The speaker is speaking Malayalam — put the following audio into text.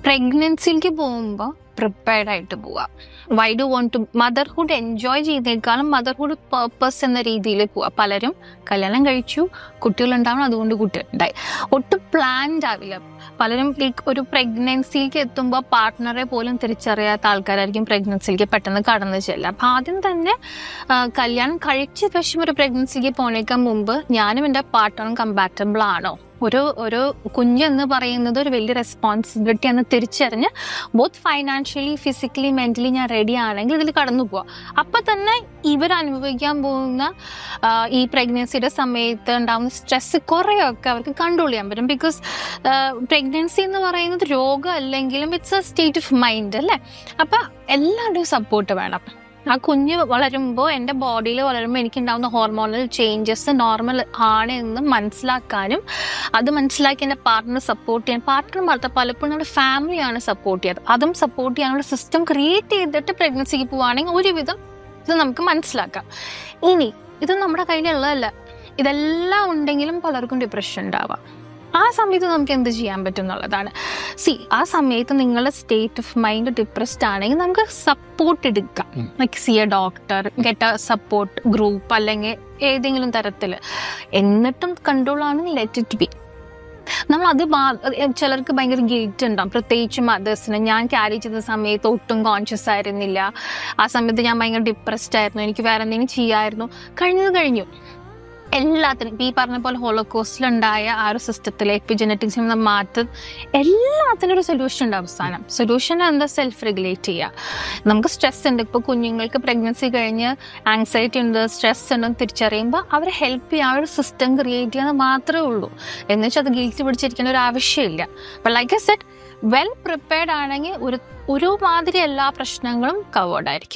പ്രഗ്നൻസിക്ക് പോകുമ്പോൾ പ്രിപ്പയർഡ് ആയിട്ട് പോവാം. Why do want to motherhood enjoy ചെയ്തേക്കാളും മദർഹുഡ് പേർപ്പസ് എന്ന രീതിയിൽ പോവാം. പലരും കല്യാണം കഴിച്ചു, കുട്ടികളുണ്ടാവണം, അതുകൊണ്ട് കുട്ടികളുണ്ടായി, ഒട്ടും പ്ലാൻഡ് ആവില്ല. പലരും ഒരു പ്രഗ്നൻസിക്ക് എത്തുമ്പോൾ പാർട്ട്ണറെ പോലും തിരിച്ചറിയാത്ത ആൾക്കാരായിരിക്കും പ്രഗ്നൻസിക്ക് പെട്ടെന്ന് കടന്നു ചെല്ലുക. അപ്പം ആദ്യം തന്നെ കല്യാണം കഴിച്ച ശേഷം ഒരു പ്രഗ്നൻസിക്ക് പോണേക്കാൻ മുമ്പ് ഞാനും എൻ്റെ പാർട്ട്ണറും കമ്പാറ്റബിൾ ആണോ, ഒരു കുഞ്ഞെന്ന് പറയുന്നത് ഒരു വലിയ റെസ്പോൺസിബിലിറ്റി എന്ന് തിരിച്ചറിഞ്ഞ് ബോത്ത് ഫൈനാൻഷ്യലി ഫിസിക്കലി മെൻ്റലി ഞാൻ റെഡി ആണെങ്കിൽ ഇതിൽ കടന്നു പോവാം. അപ്പം തന്നെ ഇവരനുഭവിക്കാൻ പോകുന്ന ഈ പ്രഗ്നൻസിയുടെ സമയത്ത് ഉണ്ടാകുന്ന സ്ട്രെസ് കുറേയൊക്കെ അവർക്ക് കൺട്രോൾ ചെയ്യാൻ പറ്റും. ബിക്കോസ് പ്രഗ്നൻസി എന്ന് പറയുന്നത് രോഗം അല്ലെങ്കിലും it's A state of mind അല്ലേ. അപ്പം എല്ലാവരുടെയും സപ്പോർട്ട് വേണം. ആ കുഞ്ഞ് വളരുമ്പോൾ, എൻ്റെ ബോഡിയിൽ വളരുമ്പോൾ എനിക്കുണ്ടാകുന്ന ഹോർമോണൽ ചേഞ്ചസ് നോർമൽ ആണ് എന്ന് മനസ്സിലാക്കാനും അത് മനസ്സിലാക്കി എൻ്റെ പാർട്ട്ണർ സപ്പോർട്ട് ചെയ്യാൻ, പാർട്ട്ണർ പലപ്പോഴും നമ്മുടെ ഫാമിലിയാണ് സപ്പോർട്ട് ചെയ്യാറ്, അതും സപ്പോർട്ട് ചെയ്യാനുള്ള സിസ്റ്റം ക്രിയേറ്റ് ചെയ്തിട്ട് പ്രഗ്നൻസിക്ക് പോവുകയാണെങ്കിൽ ഒരുവിധം ഇത് നമുക്ക് മനസ്സിലാക്കാം. ഇനി ഇത് നമ്മുടെ കയ്യിലുള്ളതല്ല, ഇതെല്ലാം ഉണ്ടെങ്കിലും പലർക്കും ഡിപ്രഷൻ ഉണ്ടാവാം. ആ സമയത്ത് നമുക്ക് എന്ത് ചെയ്യാൻ പറ്റും എന്നുള്ളതാണ്. ആ സമയത്ത് നിങ്ങളുടെ സ്റ്റേറ്റ് ഓഫ് മൈൻഡ് ഡിപ്രസ്ഡ് ആണെങ്കിൽ നമുക്ക് സപ്പോർട്ട് എടുക്കാം. Like C A doctor, get A support group, അല്ലെങ്കിൽ ഏതെങ്കിലും തരത്തിൽ. എന്നിട്ടും കൺട്രോൾ ആണെങ്കിൽ ലെറ്റ് ഇറ്റ് ബി. നമ്മൾ അത് ചിലർക്ക് ഭയങ്കര ഗിൽറ്റ് ഉണ്ടാവും, പ്രത്യേകിച്ച് മദേഴ്സിന്. ഞാൻ ക്യാരി ചെയ്ത സമയത്ത് ഒട്ടും കോൺഷ്യസ് ആയിരുന്നില്ല, ആ സമയത്ത് ഞാൻ ഭയങ്കര ഡിപ്രസ്ഡ് ആയിരുന്നു, എനിക്ക് വേറെ എന്തെങ്കിലും ചെയ്യായിരുന്നു. കഴിഞ്ഞു. എല്ലാത്തിനും ഈ പറഞ്ഞ പോലെ ഹോളോകോസ്റ്റിലുണ്ടായ ആ ഒരു സിസ്റ്റത്തിൽ എപ്പിജെനറ്റിക്സിൽ നിന്ന് മാറ്റം, എല്ലാത്തിനും ഒരു സൊല്യൂഷൻ ഉണ്ട്. അവസാനം സൊല്യൂഷൻ എന്താ? സെൽഫ് റെഗുലേറ്റ് ചെയ്യുക. നമുക്ക് സ്ട്രെസ് ഉണ്ട്, ഇപ്പോൾ കുഞ്ഞുങ്ങൾക്ക് പ്രഗ്നൻസി കഴിഞ്ഞ് ആങ്സൈറ്റി ഉണ്ട്, സ്ട്രെസ് ഉണ്ടെന്ന് തിരിച്ചറിയുമ്പോൾ അവരെ ഹെൽപ്പ് ചെയ്യാൻ ഒരു സിസ്റ്റം ക്രിയേറ്റ് ചെയ്യാൻ മാത്രമേ ഉള്ളൂ. എന്ന് വെച്ചാൽ അത് ഗിൽറ്റ് പിടിച്ചിരിക്കേണ്ട ഒരു ആവശ്യമില്ല. അപ്പം like I said, well prepared ആണെങ്കിൽ ഒരു മാതിരി എല്ലാ പ്രശ്നങ്ങളും കവേർഡ് ആയിരിക്കും.